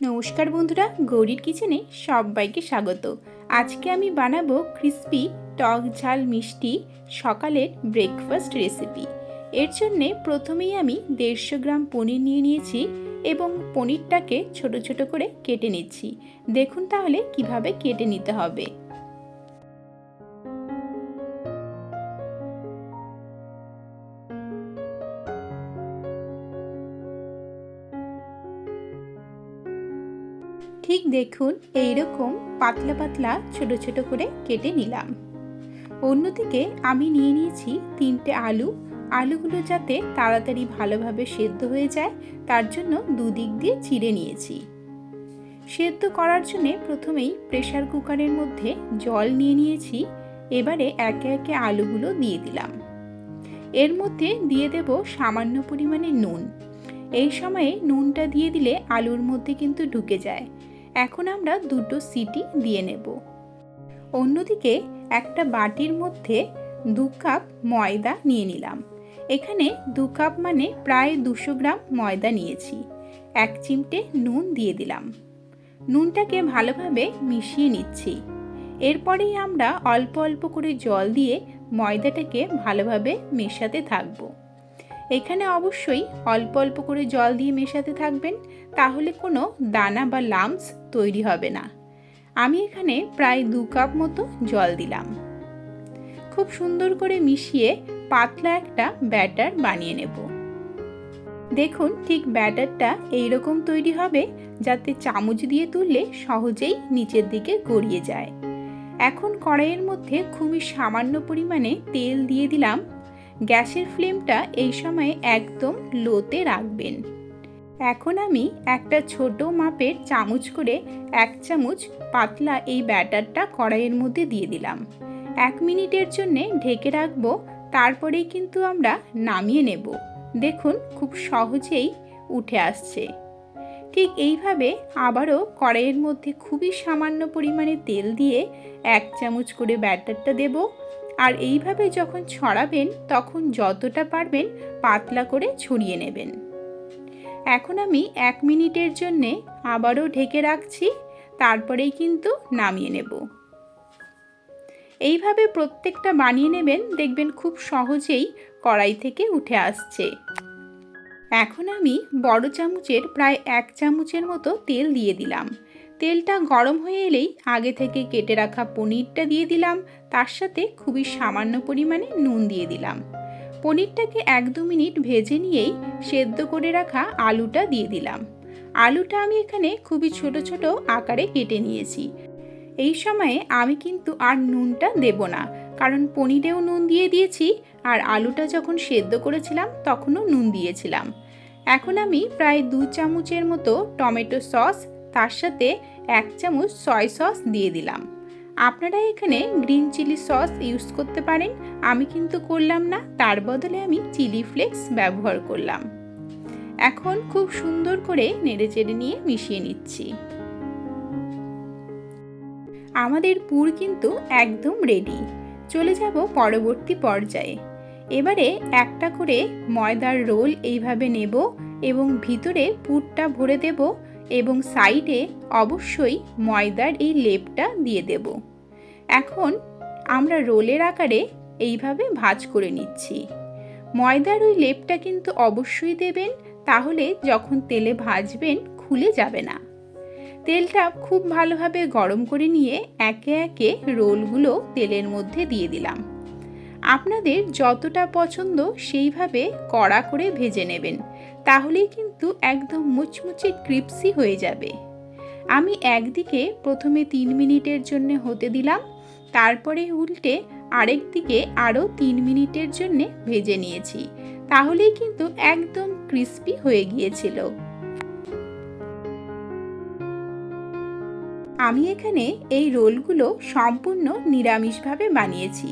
নমস্কার বন্ধুরা, গৌরীর কিচেনে সবাইকে স্বাগত। আজকে আমি বানাবো ক্রিস্পি টক ঝাল মিষ্টি সকালের ব্রেকফাস্ট রেসিপি। এর জন্যে প্রথমেই আমি 150 গ্রাম পনির নিয়ে নিয়েছি এবং পনিরটাকে ছোট ছোট করে কেটে নিচ্ছি। দেখুন তাহলে কিভাবে কেটে নিতে হবে। ঠিক দেখুন, এইরকম পাতলা পাতলা ছোট ছোট করে কেটে নিলাম। অন্যদিকে আমি নিয়ে নিয়েছি 3টে আলু। আলুগুলো যাতে তাড়াতাড়ি ভালোভাবে সেদ্ধ হয়ে যায় তার জন্য দুদিক দিয়ে চিড়ে নিয়েছি। সেদ্ধ করার জন্য প্রথমেই প্রেসার কুকারের মধ্যে জল নিয়ে নিয়েছি। এবারে একে একে আলুগুলো দিয়ে দিলাম। এর মধ্যে দিয়ে দেব সামান্য পরিমাণে নুন। এই সময়ে নুনটা দিয়ে দিলে আলুর মধ্যে কিন্তু ঢুকে যায়। এখন আমরা 2টো সিটি দিয়ে নেব। অন্যদিকে একটা বাটির মধ্যে 2 কাপ ময়দা নিয়ে নিলাম। এখানে 2 কাপ মানে প্রায় 200 গ্রাম ময়দা নিয়েছি। 1 চিমটে নুন দিয়ে দিলাম। নুনটাকে ভালোভাবে মিশিয়ে নিচ্ছি। এরপরেই আমরা অল্প অল্প করে জল দিয়ে ময়দাটাকে ভালোভাবে মেশাতে থাকবো। এখানে অবশ্যই অল্প অল্প করে জল দিয়ে মেশাতে থাকবেন, তাহলে কোনো দানা বা লাম্পস তৈরি হবে না। আমি এখানে প্রায় 2 কাপ মতো জল দিলাম। খুব সুন্দর করে মিশিয়ে পাতলা একটা ব্যাটার বানিয়ে নেব। দেখুন, ঠিক ব্যাটারটা এইরকম তৈরি হবে যাতে চামচ দিয়ে তুললে সহজেই নিচের দিকে গড়িয়ে যায়। এখন কড়াইয়ের মধ্যে খুবই সামান্য পরিমাণে তেল দিয়ে দিলাম। গ্যাসের ফ্লেমটা এই সময় একদম লোতে রাখবেন। এখন আমি একটা ছোট মাপের চামচ করে 1 চামচ পাতলা এই ব্যাটারটা কড়াইয়ের মধ্যে দিয়ে দিলাম। 1 মিনিটের জন্য ঢেকে রাখবো, তারপরেই কিন্তু আমরা নামিয়ে নেব। দেখুন, খুব সহজেই উঠে আসছে। ঠিক এইভাবে আবারও কড়াইয়ের মধ্যে খুবই সামান্য পরিমাণে তেল দিয়ে 1 চামচ করে ব্যাটারটা দেব। আর এইভাবে যখন ছড়াবেন তখন যতটা পারবেন পাতলা করে ছড়িয়ে নেবেন। এখন আমি 1 মিনিটের জন্যে আবারও ঢেকে রাখছি, তারপরেই কিন্তু নামিয়ে নেব। এইভাবে প্রত্যেকটা বানিয়ে নেবেন, দেখবেন খুব সহজেই কড়াই থেকে উঠে আসছে। এখন আমি বড় চামচের প্রায় 1 চামচের মতো তেল দিয়ে দিলাম। তেলটা গরম হয়ে এলেই আগে থেকে কেটে রাখা পনিরটা দিয়ে দিলাম। তার সাথে খুবই সামান্য পরিমাণে নুন দিয়ে দিলাম। পনিরটাকে 1-2 মিনিট ভেজে নিয়েই সেদ্ধ করে রাখা আলুটা দিয়ে দিলাম। আলুটা আমি এখানে খুবই ছোট ছোট আকারে কেটে নিয়েছি। এই সময়ে আমি কিন্তু আর নুনটা দেব না, কারণ পনিরেও নুন দিয়ে দিয়েছি আর আলুটা যখন সেদ্ধ করেছিলাম তখনও নুন দিয়েছিলাম। এখন আমি প্রায় 2 চামচের মতো টমেটো সস, তার সাথে 1 চামচ সয়া সস দিয়ে দিলাম। আপনারা এখানে গ্রিন চিলি সস ইউজ করতে পারেন, আমি কিন্তু করলাম না, তার বদলে আমি চিলি ফ্লেক্স ব্যবহার করলাম। এখন খুব সুন্দর করে নেড়েচেড়ে নিয়ে মিশিয়ে নিচ্ছি। আমাদের পুর কিন্তু একদম রেডি। চলে যাব পরবর্তী পর্যায়ে। এবারে একটা করে ময়দার রোল এইভাবে নেব এবং ভিতরে পুরটা ভরে দেব এবং সাইডে অবশ্যই ময়দার এই লেপটা দিয়ে দেব। এখন আমরা রোলের আকারে এইভাবে ভাঁজ করে নিচ্ছি। ময়দার ওই লেপটা কিন্তু অবশ্যই দেবেন, তাহলে যখন তেলে ভাজবেন খুলে যাবে না। তেলটা খুব ভালোভাবে গরম করে নিয়ে একে একে রোলগুলো তেলের মধ্যে দিয়ে দিলাম। আপনাদের যতটা পছন্দ সেইভাবে কড়া করে ভেজে নেবেন, তাহলেই কিন্তু একদম মুচমুচে ক্রিপসি হয়ে যাবে। আমি একদিকে প্রথমে 3 মিনিটের জন্য হতে দিলাম, তারপরে উল্টে আরেক দিকে আরও 3 মিনিটের জন্য ভেজে নিয়েছি। তাহলেই কিন্তু একদম ক্রিস্পি হয়ে গিয়েছিল। আমি এখানে এই রোলগুলো সম্পূর্ণ নিরামিষভাবে বানিয়েছি।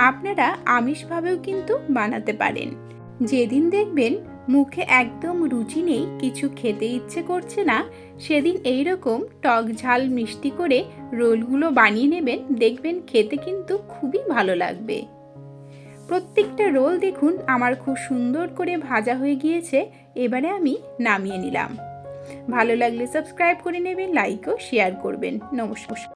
আপনারা আমিষভাবেও কিন্তু বানাতে পারেন। যেদিন দেখবেন মুখে একদম রুচি নেই, কিছু খেতে ইচ্ছে করছে না, সেদিন এইরকম টক ঝাল মিষ্টি করে রোলগুলো বানিয়ে নেবেন, দেখবেন খেতে কিন্তু খুবই ভালো লাগবে। প্রত্যেকটা রোল দেখুন আমার খুব সুন্দর করে ভাজা হয়ে গিয়েছে। এবারে আমি নামিয়ে নিলাম। ভালো লাগলে সাবস্ক্রাইব করে নেবেন, লাইক ও শেয়ার করবেন। নমস্কার।